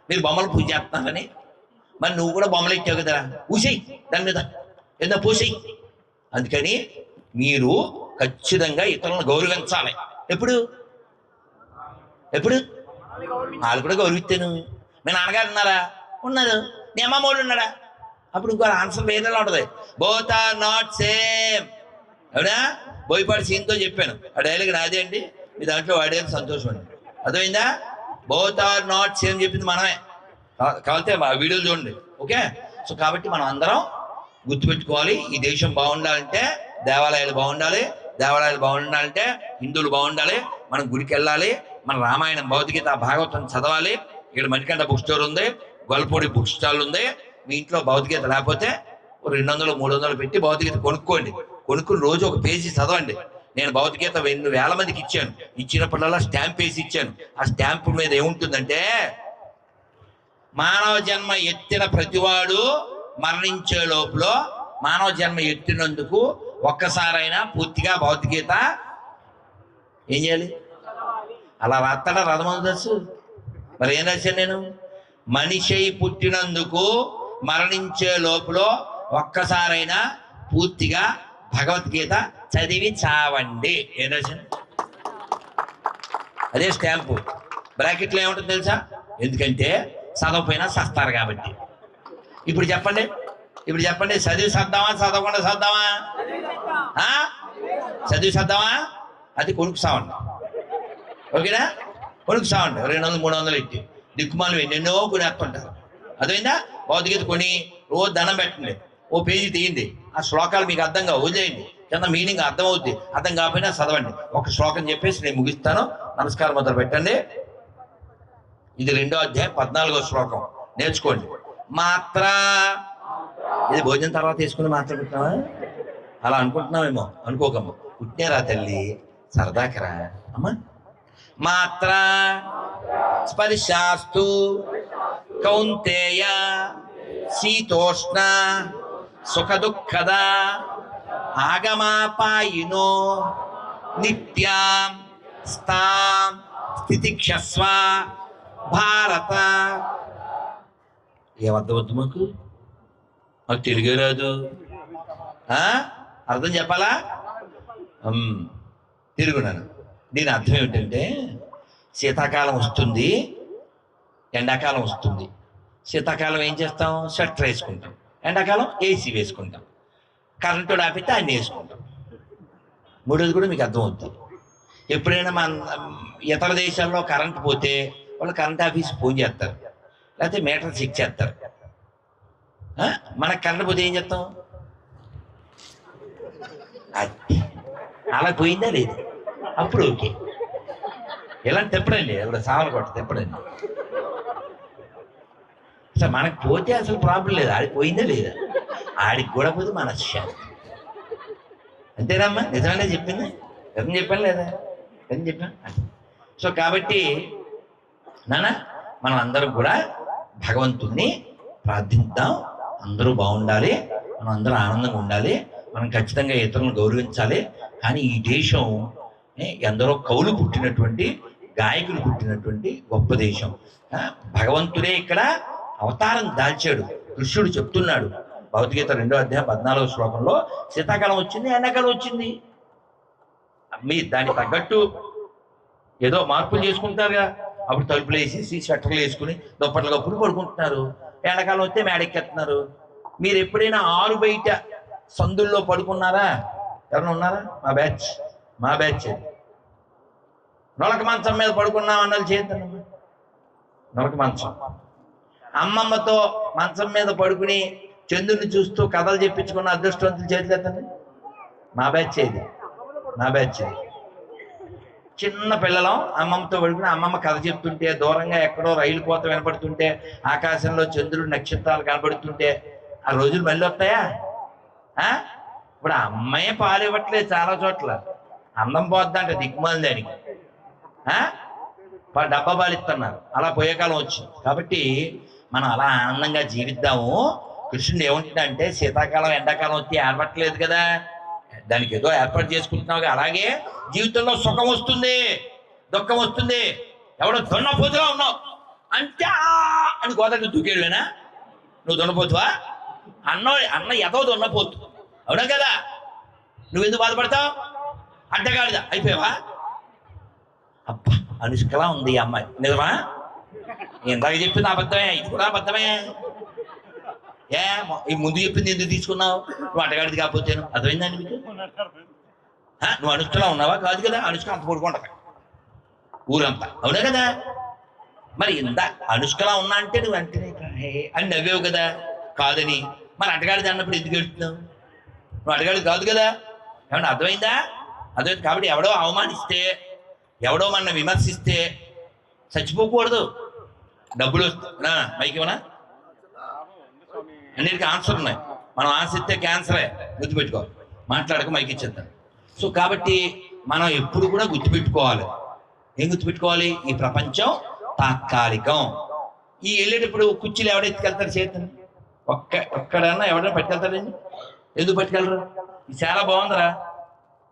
మీరు బొమ్మలు పూజ చేస్తున్నారని. మరి నువ్వు కూడా బొమ్మలు ఇచ్చావు కదరా, పూసేయి దాని మీద, ఏదో పూసేయి. అందుకని మీరు ఖచ్చితంగా ఇతరులను గౌరవించాలి. ఎప్పుడు వాళ్ళు కూడా గౌరవిస్తాను. మీ నాన్నగారు ఉన్నారా? ఉన్నారు. నీ అమ్మమ్మోడు ఉన్నాడా? అప్పుడు ఇంకో ఆన్సర్ వేరేలా ఉంటుంది. Both are not same. అవునా? బోయపాటి సీన్తో చెప్పాను, ఆ డైలాగ్ నాదే అండి, మీ దాంట్లో వాడేది సంతోషం అండి. అర్థమైందా? బోత్ ఆర్ నాట్ సేమ్ చెప్పింది మనమే. కావాలంటే మా వీడియోలు చూడండి. ఓకే. సో కాబట్టి మనం అందరం గుర్తుపెట్టుకోవాలి, ఈ దేశం బాగుండాలంటే దేవాలయాలు బాగుండాలి, దేవాలయాలు బాగుండాలంటే హిందువులు బాగుండాలి, మనం గుడికి వెళ్ళాలి, మన రామాయణం భగవద్గీత భాగవతం చదవాలి. ఇక్కడ మణికంఠ బుక్ స్టోర్ ఉంది, గొల్లపూడి బుక్ స్టాల్ ఉంది. మీ ఇంట్లో భగవద్గీత లేకపోతే 200 300 పెట్టి భగవద్గీత కొనుక్కోండి. కొనుక్కుని రోజు ఒక పేజీ చదవండి. నేను భగవద్గీత 2,000 మందికి ఇచ్చాను. ఇచ్చినప్పుడల్లా స్టాంప్ వేసి ఇచ్చాను. ఆ స్టాంప్ మీద ఏముంటుందంటే, మానవ జన్మ ఎత్తిన ప్రతివాడు మరణించే లోపల మానవ జన్మ ఎత్తినందుకు ఒక్కసారైనా పూర్తిగా భగవద్గీత ఏం చేయాలి? అలా రాస్తాడా రథమందస్సు? మరి ఏం రాశాను నేను? మనిషి పుట్టినందుకు మరణించే లోపల ఒక్కసారైనా పూర్తిగా భగవద్గీత చదివి చావండి. ఏం రాశాను? అదే స్టాంపు. బ్రాకెట్లో ఏముంటుంది తెలుసా? ఎందుకంటే చదవపోయినా చస్తారు కాబట్టి. ఇప్పుడు చెప్పండి, చదివి చద్దామా చదవకుండా చద్దామా? చదివి చద్దామా? అది కొనుక్కు సావండి. ఓకేనా? కొనుక్కు సావండి. 200 300 ఎట్టి దిక్కుమాలు ఎన్నెన్నో కొనేస్తుంటారు. అదైందా? భౌతికత కొని రోజు దండం పెట్టండి, ఓ పేజీ తీయండి. ఆ శ్లోకాలు మీకు అర్థం కావు, వదిలేయండి. కింద మీనింగ్ అర్థం అవుద్ది, అర్థం కాకపోయినా చదవండి. ఒక శ్లోకం చెప్పేసి నేను ముగిస్తాను. నమస్కారం మొదలు పెట్టండి. ఇది 2వ అధ్యాయం 14వ శ్లోకం. నేర్చుకోండి. మాత్ర, ఇది భోజనం తర్వాత తీసుకుని మాత్ర పెట్టినావా? అలా అనుకుంటున్నావేమో, అనుకోకమ్మా. పుట్టినేరా తల్లి, సరదాకరా అమ్మా. మాత్ర స్పర్శాస్తు కౌంతేయ శీతోష్ణ సుఖ దుఃఖద ఆగమాపాయినో నిత్యాం స్థాం స్థితిక్షస్వ భారత. ఏమర్థమవుతుంది మాకు తెలుగే రాదు, అర్థం చెప్పాలా? తిరుగున్నాను. దీని అర్థం ఏమిటంటే, శీతాకాలం వస్తుంది, ఎండాకాలం వస్తుంది. శీతాకాలం ఏం చేస్తాం? స్వెటర్ వేసుకుంటాం. ఎండాకాలం ఏసీ వేసుకుంటాం. కరెంటు ఆపితే అన్నీ వేసుకుంటాం. మూడోది కూడా మీకు అర్థమవుతుంది. ఎప్పుడైనా మన ఇతర దేశాల్లో కరెంటు పోతే వాళ్ళు కరెంట్ ఆఫీస్ ఫోన్ చేస్తారు, లేకపోతే మీటర్ చెక్ చేస్తారు. మనకు కరెంట్ పోతే ఏం చేస్తాం? అది అలా పోయిందా లేదు, అప్పుడు ఓకే. ఇలాంటి తెప్పడండి, అక్కడ సావలు కొట్ట తెప్పడండి. అసలు మనకు పోతే అసలు ప్రాబ్లం లేదు, ఆడికి పోయిందా లేదా, ఆడికి కూడా పోతే మనశ్శాంతి. అంతేనమ్మా? నిజమనే చెప్పింది, నిజం చెప్పాను లేదా? నిజం చెప్పాను. సో కాబట్టి నాన్న, మనం అందరం కూడా భగవంతుణ్ణి ప్రార్థిద్దాం. అందరూ బాగుండాలి, మనం అందరూ ఆనందంగా ఉండాలి, మనం ఖచ్చితంగా ఇతరులను గౌరవించాలి. కానీ ఈ దేశం ఎందరో కవులు పుట్టినటువంటి, గాయకులు పుట్టినటువంటి గొప్ప దేశం. భగవంతుడే ఇక్కడ అవతారం దాల్చాడు. కృష్ణుడు చెప్తున్నాడు భగవద్గీత 2వ అధ్యాయం 14వ శ్లోకంలో, శీతాకాలం వచ్చింది, ఎండాకాలం వచ్చింది. మీ దానికి తగ్గట్టు ఏదో మార్పులు చేసుకుంటారుగా. అప్పుడు తలుపులు వేసేసి స్వెటర్లు వేసుకుని దుప్పట్లు కప్పులు పడుకుంటున్నారు. ఎండాకాలం వస్తే మేడెక్కేస్తున్నారు. మీరు ఎప్పుడైనా ఆరు బయట సందుల్లో పడుకున్నారా? ఎవరైనా ఉన్నారా? మా బ్యాచ్ నొలక మంచం మీద పడుకున్నాం అన్నది చేద్దాం. నొలక మంచం, అమ్మమ్మతో మంచం మీద పడుకుని చంద్రుని చూస్తూ కథలు చెప్పించుకున్న అదృష్టవంతులు చేతులు ఎత్తండి. మా బ్యాచ్ ఇది. చిన్న పిల్లలం అమ్మమ్మతో పడుకుని అమ్మమ్మ కథ చెప్తుంటే, దూరంగా ఎక్కడో రైలు కోత వినపడుతుంటే, ఆకాశంలో చంద్రుడు నక్షత్రాలు కనబడుతుంటే ఆ రోజులు మళ్ళీ వస్తాయా? ఇప్పుడు అమ్మాయి పాలు ఇవ్వట్లేదు చాలా చోట్ల. అందం పోద్దంట దిక్కుమాలి దానికి. డబ్బా పాలు ఇస్తున్నారు. అలా పోయే కాలం వచ్చింది. కాబట్టి మనం అలా ఆనందంగా జీవిద్దాము. కృష్ణుడు ఏమంటుందంటే, శీతాకాలం ఎండాకాలం వచ్చి ఏర్పడట్లేదు కదా, దానికి ఏదో ఏర్పాటు చేసుకుంటున్నావు. అలాగే జీవితంలో సుఖం వస్తుంది, దుఃఖం వస్తుంది. ఎవడో దొన్నపోతుగా ఉన్నావు అంటే అని గోదావరి దూకేడువేనా? నువ్వు దొన్నపోతువా? అన్న ఎదో దొన్నపోతు, అవునా కదా? నువ్వెందుకు బాధపడతావు? అడ్డగాడిదా అయిపోయావా? అబ్బా, అనుష్కలా ఉంది ఈ అమ్మాయి. నిజమా? ఇందాక చెప్పింది అబద్ధమే, ఇది కూడా అబద్ధమే. ఈ ముందు చెప్పింది ఎందుకు తీసుకున్నావు? నువ్వు అడ్డగాడిది కాకపోతేను. అర్థమైందండి మీకు? నువ్వు అనుష్కలా ఉన్నావా? కాదు కదా. అనుష్క అంత పడుకుంటా ఊరంతా, అవునా కదా? మరి ఇందా అనుష్కలా ఉన్నా అంటే నువ్వు అంటేనే అని నవ్వేవు కదా, కాదని. మరి అటగాడిది అన్నప్పుడు ఎందుకు వెళ్తున్నావు? నువ్వు అటగాడిది కాదు కదా. ఏమన్నా అర్థమైందా? అర్థమైంది. కాబట్టి ఎవడో అవమానిస్తే, ఎవడో మన విమర్శిస్తే చచ్చిపోకూడదు. డబ్బులు వస్తా మైకి ఏమన్నా అన్నిటికీ ఆన్సర్ ఉన్నాయి. మనం ఆశిస్తే క్యాన్సరే, గుర్తుపెట్టుకో. మాట్లాడక మైకి ఇచ్చేద్దాం. సో కాబట్టి మనం ఎప్పుడు కూడా గుర్తుపెట్టుకోవాలి. ఏం గుర్తుపెట్టుకోవాలి? ఈ ప్రపంచం తాత్కాలికం. ఈ వెళ్ళేటప్పుడు కుర్చీలు ఎవడెత్తుకెళ్తారు? చేతులు ఒక్కడన్నా ఎవడన్నా పట్టుకెళ్తారండి? ఎందుకు పట్టుకెళ్ళరు? ఇది చాలా బాగుందిరా,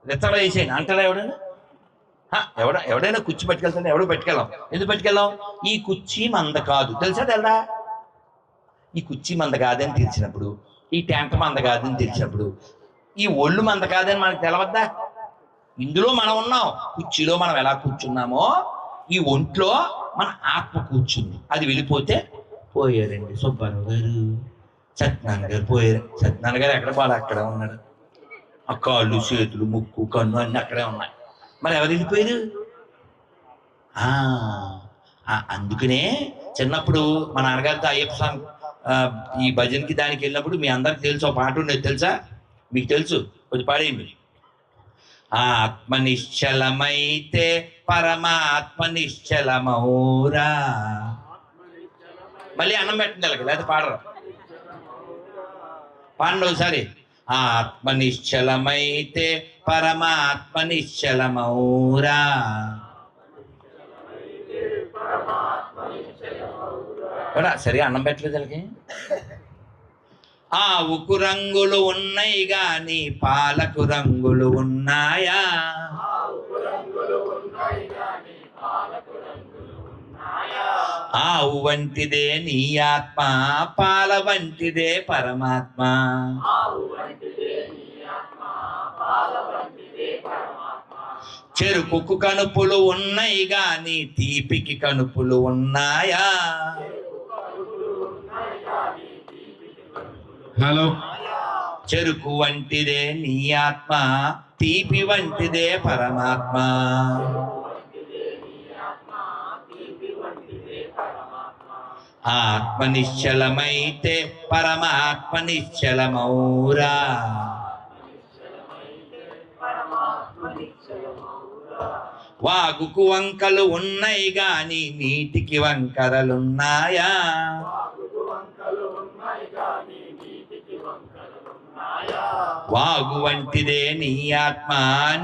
రెచ్చడ వేసేయండి అంటారా ఎవడైనా? ఎవడైనా కుర్చీ పట్టుకెళ్తాను? ఎవడో పట్టుకెళ్ళాం. ఎందుకు పట్టుకెళ్ళాం? ఈ కుర్చీ మంద కాదు, తెలుసా తెల్దా? ఈ కుర్చీ మంద కాదని తెలిసినప్పుడు, ఈ టెంట్ మంద కాదని తెలిసినప్పుడు, ఈ ఒళ్ళు మంద కాదని మనకు తెలవద్దా? ఇందులో మనం ఉన్నాం. కుర్చీలో మనం ఎలా కూర్చున్నామో ఈ ఒంట్లో మన ఆత్మ కూర్చుంది. అది వెళ్ళిపోతే పోయారండి సుబ్బారావు గారు, సత్యనారాయణ గారు పోయారు. సత్యనారాయణ గారు ఎక్కడ పోవాలి? అక్కడ ఉన్నాడు. ఆ కాళ్ళు, చేతులు, ముక్కు, కన్ను అన్నీ అక్కడే ఉన్నాయి. మరి ఎవరు వెళ్ళిపోయారు? అందుకనే చిన్నప్పుడు మా నాన్నగారితో అయ్యప్ప స్వామి ఈ భజనకి దానికి వెళ్ళినప్పుడు మీ అందరికి తెలుసు ఒక పాట ఉండేది, తెలుసా? మీకు తెలుసు, కొంచెం పాడేయండి. ఆత్మ నిశ్చలమైతే పరమాత్మ నిశ్చలమౌరా. మళ్ళీ అన్నం పెట్టండి అలాగే, లేదా పాడరు. పాడండి ఒకసారి. ఆత్మ నిశ్చలమైతే పరమాత్మ నిశ్చలమౌరా. సరిగా అన్నం పెట్టలేదు అలాగే. ఆవుకు రంగులు ఉన్నాయి గాని పాలకు రంగులు ఉన్నాయా? ఆవు వంటిదే నీ ఆత్మ, పాల వంటిదే పరమాత్మ. చెరుకుకు కనుపులు ఉన్నాయి గాని తీపికి కనుపులు ఉన్నాయా? హలో. చెరుకు వంటిదే నీ ఆత్మ, తీపి వంటిదే పరమాత్మ. ఆత్మ నిశ్చలమైతే పరమాత్మ నిశ్చలమౌరా. వాగుకు వంకలు ఉన్నాయి గాని నీటికి వంకరలున్నాయా? వాగు వంటిదే నీ ఆత్మ,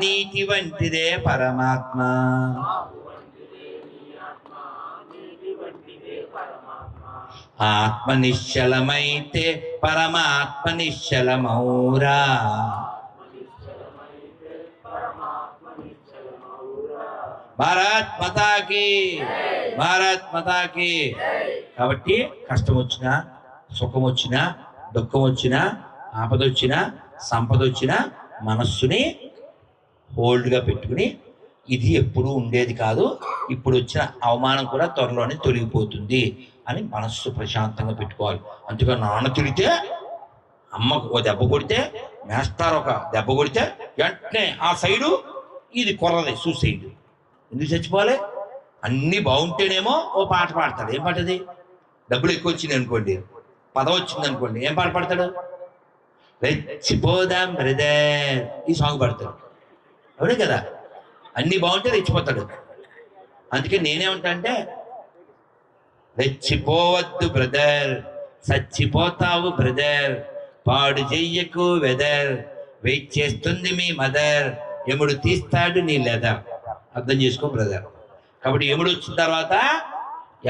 నీటి వంటిదే పరమాత్మ. ఆత్మ నిశ్చలమైతే పరమాత్మ నిశ్చలమౌరా. భారత్ మాతాకి, భారత్ మాతాకి. కాబట్టి కష్టం వచ్చినా, సుఖం వచ్చినా, దుఃఖం వచ్చినా, ఆపద వచ్చినా, సంపద వచ్చినా మనస్సుని హోల్డ్గా పెట్టుకుని ఇది ఎప్పుడు ఉండేది కాదు, ఇప్పుడు వచ్చిన అవమానం కూడా త్వరలోనే తొలగిపోతుంది అని మనస్సు ప్రశాంతంగా పెట్టుకోవాలి. అందుకని నాన్న తిడితే, అమ్మకు ఒక దెబ్బ కొడితే, మేస్తారు ఒక దెబ్బ కొడితే వెంటనే ఆ సైడు ఇది కొర్రది సూసైడ్. ఎందుకు చచ్చిపోవాలి? అన్నీ బాగుంటేనేమో ఓ పాట పాడతాడు. ఏం పాటది? డబ్బులు ఎక్కువ వచ్చింది అనుకోండి, పదవి వచ్చింది అనుకోండి, ఏం పాట పాడతాడు? రెచ్చిపోదాం బ్రదర్, ఈ సాంగ్ పాడతాడు. అవునే కదా? అన్నీ బాగుంటే రెచ్చిపోతాడు. అందుకే నేనేమంటా అంటే, రెచ్చిపోవద్దు బ్రదర్, చచ్చిపోతావు బ్రదర్, పాడు చెయ్యకు వెదర్, వెయిట్ చేస్తుంది మీ మదర్, ఎముడు తీస్తాడు నీ లెదర్. అర్థం చేసుకో బ్రదర్. కాబట్టి ఎముడు వచ్చిన తర్వాత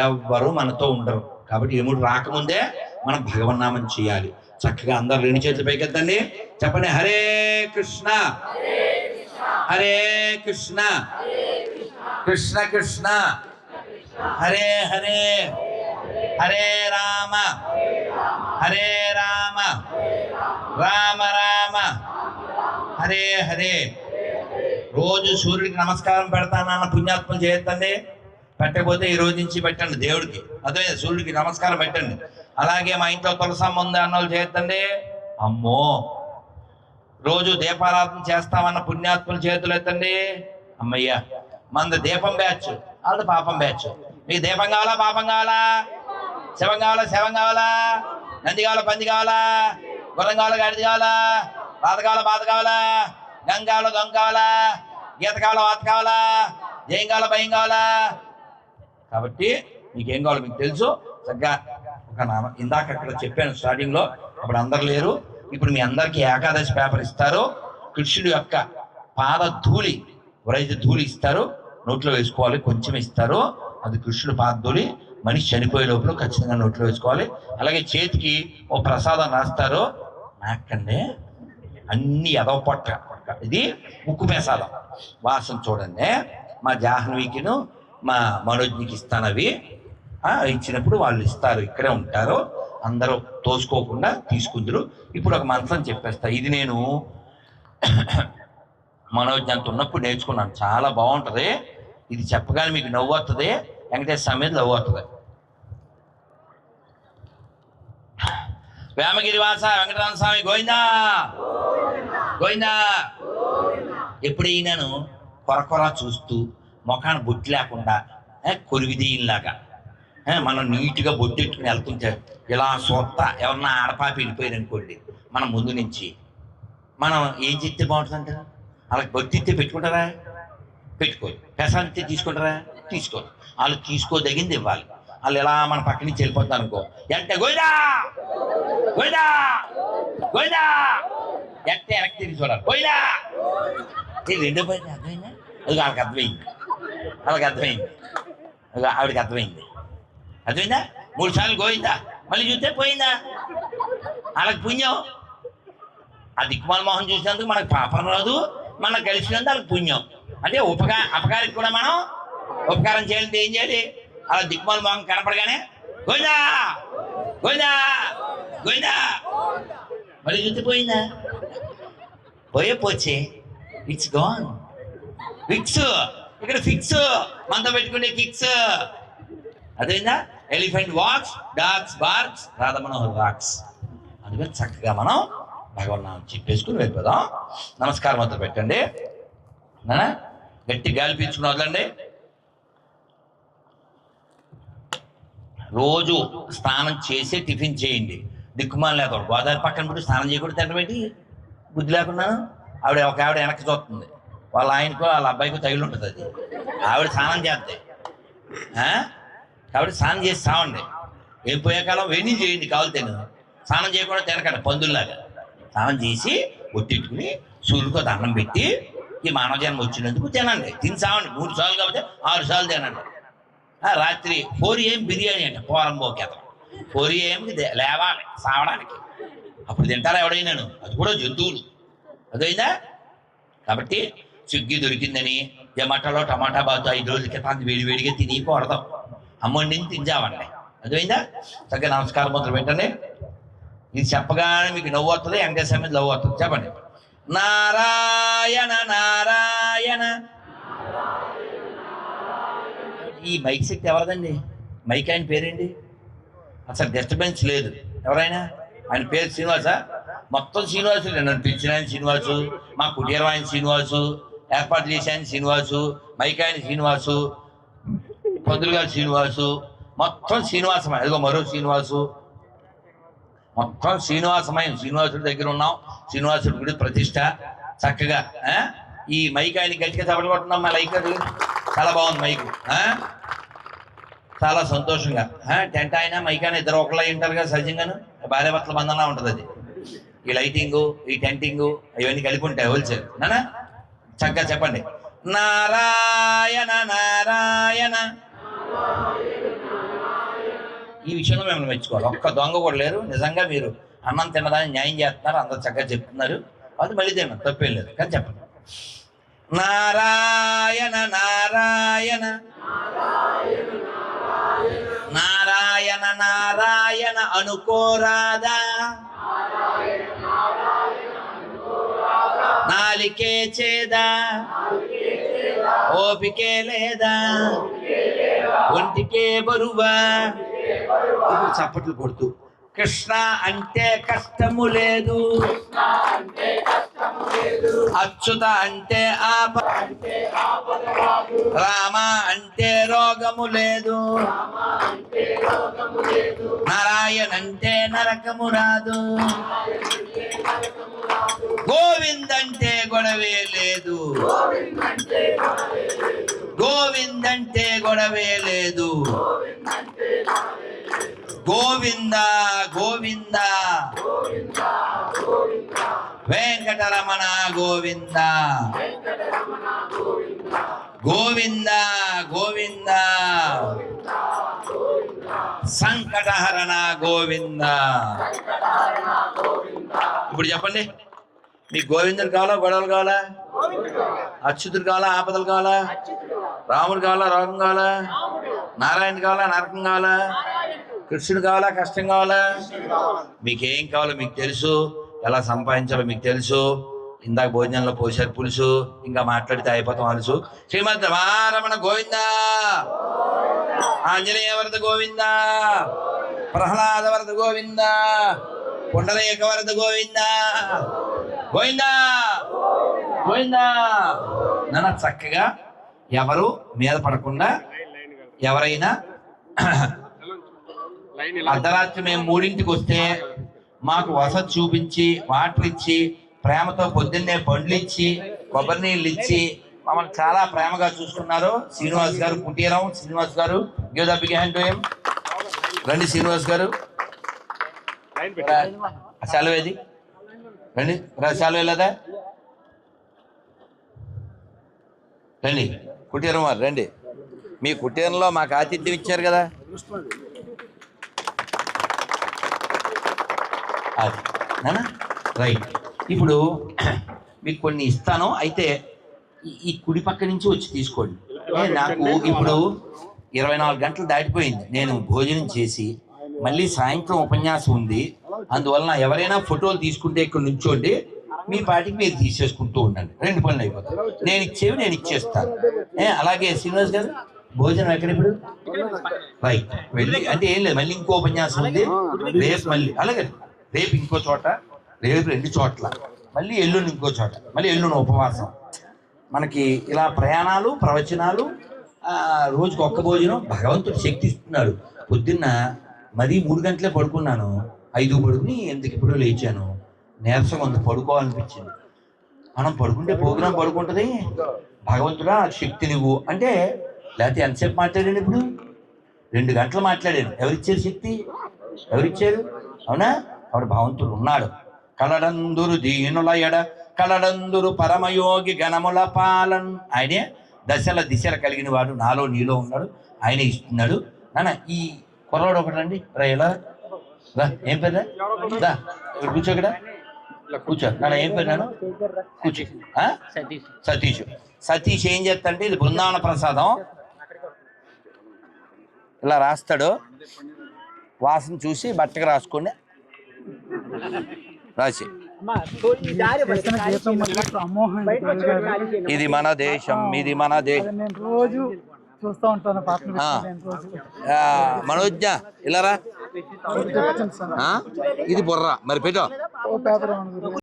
ఎవ్వరూ మనతో ఉండరు. కాబట్టి ఎముడు రాకముందే మనం భగవన్నామం చేయాలి. చక్కగా అందరు రెండు చేతులు పైకెత్తండి, చెప్పండి హరే కృష్ణ హరే కృష్ణ కృష్ణ కృష్ణ హరే హరే, హరే రామ హరే రామ రామ రామ హరే హరే. రోజు సూర్యుడికి నమస్కారం పెడతానన్న పుణ్యాత్మం చేయొద్దండి. పెట్టకపోతే ఈ రోజు నుంచి పెట్టండి దేవుడికి. అదే సూర్యుడికి నమస్కారం పెట్టండి. అలాగే మా ఇంట్లో తులసమ్మ ఉంది అన్న వాళ్ళు చేయొద్దండి. అమ్మో, రోజు దీపారాధన చేస్తామన్న పుణ్యాత్మలు చేతులు ఎత్తండి. అమ్మయ్యా, మంది దీపం బ్యాచ్, అది పాపం బ్యాచ్. మీకు దీపం కావాలా, పాపం కావాలా, శవం కావాలా, శవం కావాలా, నంది కావాలా, పంది కావాలా, గుర్రం కావాలా, గాడిద కావాలా, బాధ కావాలా, బాధ కావాలా, గంగ కావాలా, దొంగ కావాలా, గీత కావాలా, వాత కావాలా, జయం కావాలా, భయం కావాలా. కాబట్టి మీకేం కావాలో మీకు తెలుసు. చక్కగా ఒక ఇందాక అక్కడ చెప్పాను స్టార్టింగ్లో, అప్పుడు అందరు లేరు. ఇప్పుడు మీ అందరికీ ఏకాదశి పేపర్ ఇస్తారు. కృష్ణుడి యొక్క పాద ధూళి, ఎవరైతే ధూళి ఇస్తారు నోట్లో వేసుకోవాలి, కొంచెం ఇస్తారు. అది కృష్ణుడి పాద ధూళి. మనిషి చనిపోయే లోపల ఖచ్చితంగా నోట్లో వేసుకోవాలి. అలాగే చేతికి ఓ ప్రసాదం రాస్తారు. నాకండి అన్ని ఎదవ పొట్ట, ఇది ఉక్కు ప్రసాదం. వాసన చూడండి. మా జాహ్నవికిను మా మనోజ్నికి ఇస్తాను. అవి ఇచ్చినప్పుడు వాళ్ళు ఇస్తారు, ఇక్కడే ఉంటారు. అందరూ తోసుకోకుండా తీసుకుందరు. ఇప్పుడు ఒక మంత్రం చెప్పేస్తా. ఇది నేను మనోజ్ అంత ఉన్నప్పుడు నేర్చుకున్నాను. చాలా బాగుంటుంది. ఇది చెప్పగానే మీకు నవ్వు వస్తుంది. వెంకటేశ్వర స్వామి మీద నవ్వు వస్తుంది. వేమగిరివాస వెంకటరమణ స్వామి గోవిందా గోవిందా. ఎప్పుడైనాను కొరకొర చూస్తూ ముఖాన్ని బొట్టు లేకుండా కొరివిదీలాగా మనం నీట్గా బొట్టెట్టుకుని వెళ్తుంటే ఇలా సొత్త ఎవరన్నా ఆడపాపి వెళ్ళిపోయారు అనుకోండి, మనం ముందు నుంచి మనం ఏం చెప్తే బాగుంటుంది అంటారు? వాళ్ళకి బొట్టిస్తే పెట్టుకుంటారా? పెట్టుకోరు. పెసాంతి తీసుకుంటారా? తీసుకోరు. వాళ్ళు తీసుకోదగింది ఇవ్వాలి. వాళ్ళు ఎలా మన పక్క నుంచి వెళ్ళిపోతారు అనుకో, అంటే గోయిదా గోయిదా గోయిదా ఎట్ట వెనక్కి తిరిగి చూడాలి. గోయిదా రెండో పని అర్థమైందా? అది వాళ్ళకి అర్థమైంది. వాళ్ళకి అర్థమైంది. ఆవిడకి అర్థమైంది. అర్థమైందా? 3 సార్లు గోయిందా, మళ్ళీ చూస్తే పోయిందా. వాళ్ళకి పుణ్యం. ఆ దిక్కుమాల మోహన్ చూసినందుకు మనకు పాపం రాదు, మనకు కలిసినందుకు వాళ్ళకి పుణ్యం. అంటే అపకారికి కూడా మనం ఉపకారం చేయాలంటే ఏం చేయాలి? అలా దిక్కుమాల మోహన్ కనపడగానే గోయిందా గోయిందా గోయిందా, మళ్ళీ చూస్తే పోయిందా. పోచే ఇట్స్ గాన్. ఫిక్స్ ఇక్కడ ఫిక్స్, మనతో పెట్టుకుంటే కిక్స్. అదేందా? Elephant walks, dogs barks, Radha Manohar rocks. అందుకని చక్కగా మనం భగవన్నామం చెప్పేసుకుని వెళ్ళిపోదాం. నమస్కారం అంతా పెట్టండి. గట్టి గాలి పీల్చుకుని వదలండి. రోజు స్నానం చేసి టిఫిన్ చేయండి. దిక్కుమాల లేక గోదావరి పక్కన పెట్టి స్నానం చేయకూడదు. తింట పెట్టి బుద్ధి లేకున్నాను. ఒక ఆవిడ వెనక్కి చూస్తుంది. వాళ్ళ ఆయనకో వాళ్ళ అబ్బాయికో తగిలి ఉంటుంది. అది ఆవిడ స్నానం చేస్తే కాబట్టి స్నానం చేసి సావండి. ఏం పోయే కాలం వెన్నీ చేయండి. కావాలి తినదు. స్నానం చేయకుండా తినకండి పందుల్లాగా. స్నానం చేసి ఒట్టిట్టుకుని సూర్యుడికో దండం పెట్టి ఈ మానవ జన్మ వచ్చినందుకు తినండి. తిని సావండి. 3 సార్లు కాబట్టి 6 సార్లు తినండి. రాత్రి 4 AM బిర్యానీ అంట. పోరంబోకేతం 4 AM లేవాలి సావడానికి. అప్పుడు తింటారా ఎవడైనాను? అది కూడా జంతువులు. అదైందా? కాబట్టి స్విగ్గీ దొరికిందని జమాటాలో టమాటా బాతు 5 రోజుల క్రితం వేడివేడిగా తిని కొడదాం. అమ్మండిని తింజామండి. అదైందా? చక్కగా నమస్కారం మొదలు పెట్టండి. ఇది చెప్పగానే మీకు నవ్వు వస్తుంది. వెంకటేశ్వర మీద నవ్వు వస్తుంది. చెప్పండి. నారాయణ నారాయణ. ఈ మైక్ సెట్ ఎవరిదండి? మైక్ ఆయన పేరేంటి? అసలు డిస్టర్బెన్స్ లేదు. ఎవరైనా ఆయన పేరు శ్రీనివాసా? మొత్తం శ్రీనివాసులు. నన్ను పిలిచిన ఆయన శ్రీనివాసు, మా కుటీరం ఆయన శ్రీనివాసు, ఏర్పాటు చేసే ఆయన శ్రీనివాసు, మైక్ ఆయన శ్రీనివాసు, పంతులు గారు శ్రీనివాసు, మొత్తం శ్రీనివాసమై. అదిగో మరో శ్రీనివాసు. మొత్తం శ్రీనివాసమై. శ్రీనివాసుడి దగ్గర ఉన్నాం. శ్రీనివాసుడి గుడి ప్రతిష్ట. చక్కగా ఈ మైక్ ఆయన గట్టిగా చప్పట్లు కొట్టున్నాం. మా లైక్ చాలా బాగుంది మైకు. చాలా సంతోషంగా. టెంట్ ఆయన మైక్ ఆయన ఇద్దరు ఒకలా ఉంటారు కదా సహజంగాను. భార్యాభర్తల బంధంలా ఉంటుంది అది. ఈ లైటింగు, ఈ టెంటింగు ఇవన్నీ కలిపి ఉంటాయి హోల్సేల్. నానా చక్కగా చెప్పండి. నారాయణ నారాయణ. ఈ విషయంలో మిమ్మల్ని మెచ్చుకోవాలి. ఒక్క దొంగ కూడా లేరు. నిజంగా మీరు అన్నం తినడానికి న్యాయం చేస్తున్నారు. అందరు చక్కగా చెప్తున్నారు. అది మళ్ళీ తిన్నాను, తప్పేం లేదు. కానీ చెప్పండి. నారాయణ నారాయణ నారాయణ నారాయణ అనుకోరాదా, నాలికే చేదా, ఓపికే లేదా, ఒంటికే బరువా. ఇప్పుడు చప్పట్లు కొడుతూ కృష్ణ అంటే కష్టము లేదు, అచ్యుత అంటే ఆప, రామ అంటే రోగము లేదు, నారాయణ అంటే నరకము రాదు, గోవింద్ అంటే గొడవే లేదు, గోవింద్ అంటే గొడవే లేదు, గోవింద గోవింద వెంకటరమణ గోవింద, గోవింద గోవింద సంకటహరణ గోవింద. ఇప్పుడు చెప్పండి, మీకు గోవిందుడు కావాలా గొడవలు కావాలా? అచ్యుతుడు కావాలా ఆపదలు కావాలా? రాముడు కావాలా రోగం కావాలా? నారాయణ కావాలా నరకం కావాలా? కృష్ణుడు కావాలా కష్టం కావాలా? మీకేం కావాలో మీకు తెలుసు, ఎలా సంపాదించాలో మీకు తెలుసు. ఇందాక భోజనంలో పోసారు పులుసు, ఇంకా మాట్లాడితే అయిపోతాం అలుసు. శ్రీమద్ రమణ గోవింద, ఆంజనేయ వరద గోవింద, ప్రహ్లాద వరద గోవింద, పుండరీక వరద గోవింద, గోవింద గోవింద. నన్ను చక్కగా ఎవరు మీద పడకుండా, ఎవరైనా అర్ధరాత్రి మేము 3ంటికి వస్తే మాకు వసతి చూపించి వాటర్ ఇచ్చి ప్రేమతో పొద్దున్నే పండ్లు ఇచ్చి కొబ్బరి నీళ్ళు ఇచ్చి మమ్మల్ని చాలా ప్రేమగా చూసుకున్నారు. శ్రీనివాస్ గారు కుటీరం, Srinivas garu give the big hand to him. రండి శ్రీనివాస్ గారు, సెలవేది రండి, సెలవు లేదా రండి. కుటీరం వారు రండి, మీ కుటీరంలో మాకు ఆతిథ్యం ఇచ్చారు కదా. అది నానా రైట్. ఇప్పుడు మీకు కొన్ని ఇస్తాను, అయితే ఈ కుడి పక్క నుంచి వచ్చి తీసుకోండి. నాకు ఇప్పుడు 24 గంటలు దాటిపోయింది, నేను భోజనం చేసి మళ్ళీ సాయంత్రం ఉపన్యాసం ఉంది. అందువలన ఎవరైనా ఫోటోలు తీసుకుంటే ఇక్కడ నుంచోండి, మీ పాటికి మీరు తీసేసుకుంటూ ఉండండి. 2 పనులు అయిపోతాయి. నేను ఇచ్చేవి నేను ఇచ్చేస్తాను. అలాగే శ్రీనివాస్ గారు భోజనం ఎక్కడ ఇప్పుడు? రైట్, వెళ్ళి అంటే ఏం లేదు, మళ్ళీ ఇంకో ఉపన్యాసం ఉంది రేపు, మళ్ళీ అలాగే రేపు ఇంకో చోట, రేపు 2 చోట్ల, మళ్ళీ ఎల్లుండి ఇంకో చోట, మళ్ళీ ఎల్లుండి ఉపవాసం. మనకి ఇలా ప్రయాణాలు ప్రవచనాలు, రోజుకి ఒక్క భోజనం. భగవంతుడు శక్తి ఇస్తున్నాడు. పొద్దున్న మరీ 3 గంటలే పడుకున్నాను, 5 పడుకుని ఎందుకు ఇప్పుడు లేచాను, నీరసంగా ఉంది, పడుకోవాలనిపించింది. మనం పడుకుంటే ప్రోగ్రాం పడుకుంటుంది. భగవంతుడా శక్తి నువ్వు అంటే, లేకపోతే ఎంతసేపు మాట్లాడాను? ఇప్పుడు 2 గంటలు మాట్లాడాను. ఎవరిచ్చారు శక్తి? ఎవరిచ్చారు? అవునా? ఆవిడ భగవంతుడు ఉన్నాడు. కలడందురు దీనుల ఎడ కలడందురు పరమయోగి గణముల పాలన్. ఆయనే దశల దిశలు కలిగిన వాడు, నాలో నీలో ఉన్నాడు, ఆయనే ఇస్తున్నాడు. నాన్న ఈ కుర్రాడు ఒకటి రండి, ఇలా రా. ఏం పేరు రా? కూర్చో, ఇక్కడ కూర్చో. నాన్న ఏం పేరు? నాన్న కూర్చో. సతీష్. సతీష్ ఏం చేస్తాడంటే, ఇది బృందావన ప్రసాదం, ఇలా రాస్తాడు. వాసన చూసి బట్టకు రాసుకోండి, రాసి. ఇది మన దేశం, ఇది మన దేశం. రోజు చూస్తూ ఉంటాను. మనోజ్ఞ ఇలా రా. ఇది బుర్ర మరి పెట్టు.